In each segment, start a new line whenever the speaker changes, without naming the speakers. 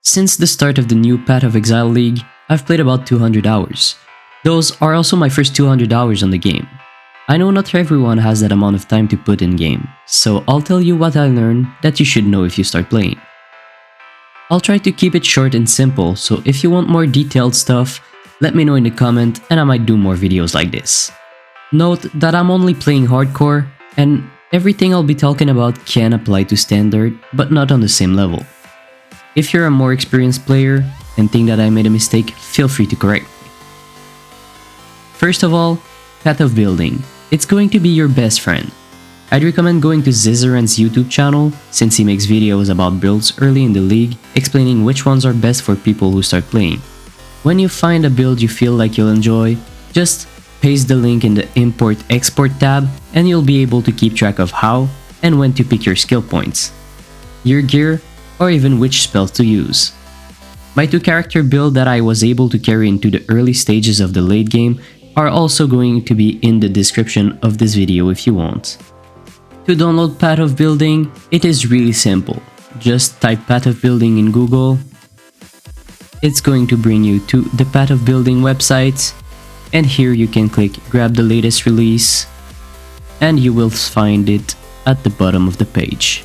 Since the start of the new Path of Exile League, I've played about 200 hours. Those are also my first 200 hours on the game. I know not everyone has that amount of time to put in game, so I'll tell you what I learned that you should know if you start playing. I'll try to keep it short and simple, so if you want more detailed stuff, let me know in the comment and I might do more videos like this. Note that I'm only playing hardcore, and everything I'll be talking about can apply to standard, but not on the same level. If you're a more experienced player and think that I made a mistake, feel free to correct me. First of all, Path of Building. It's going to be your best friend. I'd recommend going to Zizaran's YouTube channel since he makes videos about builds early in the league, explaining which ones are best for people who start playing. When you find a build you feel like you'll enjoy, just paste the link in the Import-Export tab and you'll be able to keep track of how and when to pick your skill points, your gear, or even which spells to use. My 2-character build that I was able to carry into the early stages of the late game are also going to be in the description of this video if you want. To download Path of Building, it is really simple. Just type Path of Building in Google. It's going to bring you to the Path of Building website, and here you can click grab the latest release, and you will find it at the bottom of the page.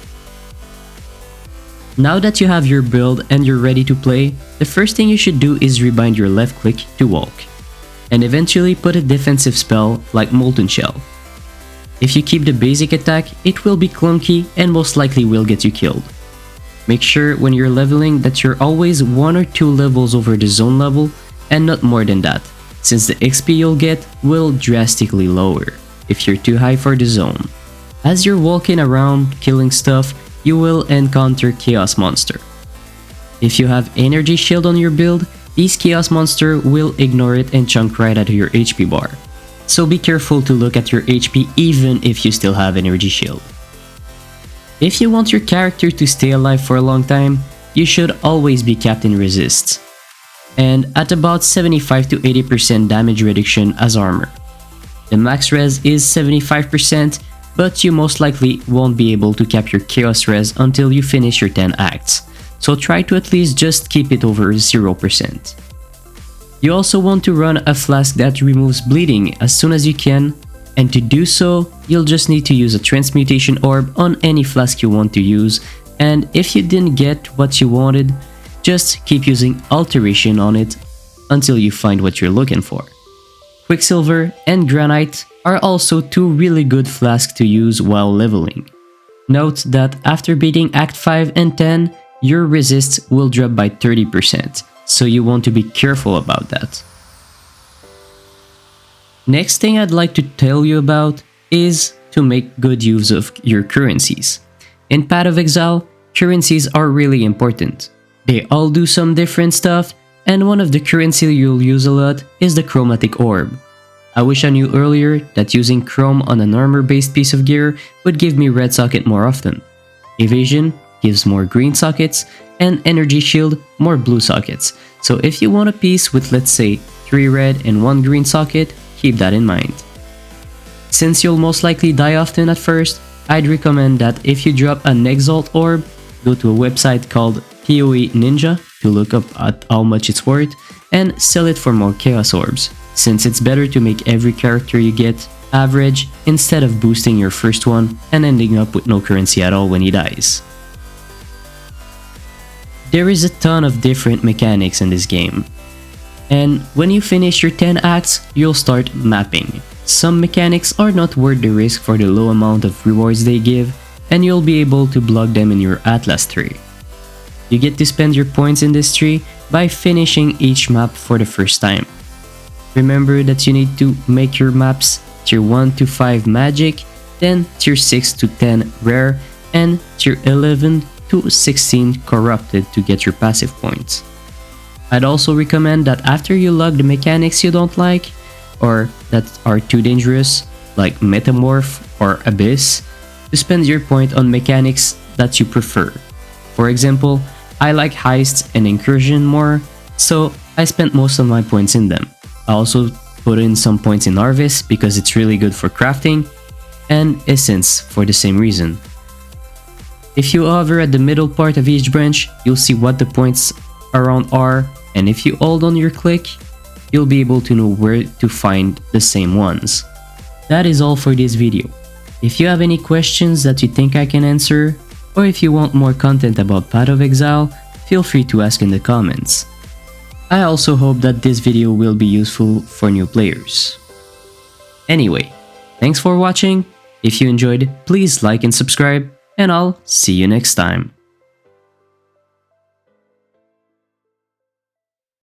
Now that you have your build and you're ready to play, the first thing you should do is rebind your left click to walk, and eventually put a defensive spell like Molten Shell. If you keep the basic attack, it will be clunky and most likely will get you killed. Make sure when you're leveling that you're always 1 or 2 levels over the zone level and not more than that, since the XP you'll get will drastically lower if you're too high for the zone. As you're walking around killing stuff, you will encounter Chaos Monster. If you have Energy Shield on your build, these Chaos Monster will ignore it and chunk right out of your HP bar. So be careful to look at your HP even if you still have Energy Shield. If you want your character to stay alive for a long time, you should always be capped in Resist, and at about 75 to 80% damage reduction as armor. The max res is 75%, but you most likely won't be able to cap your chaos res until you finish your 10 acts, so try to at least just keep it over 0%. You also want to run a flask that removes bleeding as soon as you can, and to do so, you'll just need to use a transmutation orb on any flask you want to use, and if you didn't get what you wanted, just keep using alteration on it until you find what you're looking for. Quicksilver and Granite are also 2 really good flasks to use while leveling. Note that after beating Act 5 and 10, your resist will drop by 30%, so you want to be careful about that. Next thing I'd like to tell you about is to make good use of your currencies. In Path of Exile, currencies are really important. They all do some different stuff, and one of the currency you'll use a lot is the Chromatic Orb. I wish I knew earlier that using Chrome on an armor-based piece of gear would give me red socket more often. Evasion gives more green sockets, and Energy Shield more blue sockets. So if you want a piece with, let's say, 3 red and 1 green socket, keep that in mind. Since you'll most likely die often at first, I'd recommend that if you drop an Exalt Orb, go to a website called PoE Ninja to look up at how much it's worth, and sell it for more Chaos Orbs, since it's better to make every character you get average instead of boosting your first one and ending up with no currency at all when he dies. There is a ton of different mechanics in this game, and when you finish your 10 acts, you'll start mapping. Some mechanics are not worth the risk for the low amount of rewards they give, and you'll be able to block them in your Atlas tree. You get to spend your points in this tree by finishing each map for the first time. Remember that you need to make your maps tier 1 to 5 magic, then tier 6 to 10 rare, and tier 11 to 16 corrupted to get your passive points. I'd also recommend that after you log the mechanics you don't like, or that are too dangerous, like Metamorph or Abyss, to spend your point on mechanics that you prefer. For example, I like Heists and Incursion more, so I spent most of my points in them. I also put in some points in Harvest because it's really good for crafting, and Essence for the same reason. If you hover at the middle part of each branch, you'll see what the points around R, and if you hold on your click, you'll be able to know where to find the same ones. That is all for this video. If you have any questions that you think I can answer, or if you want more content about Path of Exile, feel free to ask in the comments. I also hope that this video will be useful for new players. Anyway, thanks for watching. If you enjoyed, please like and subscribe, and I'll see you next time.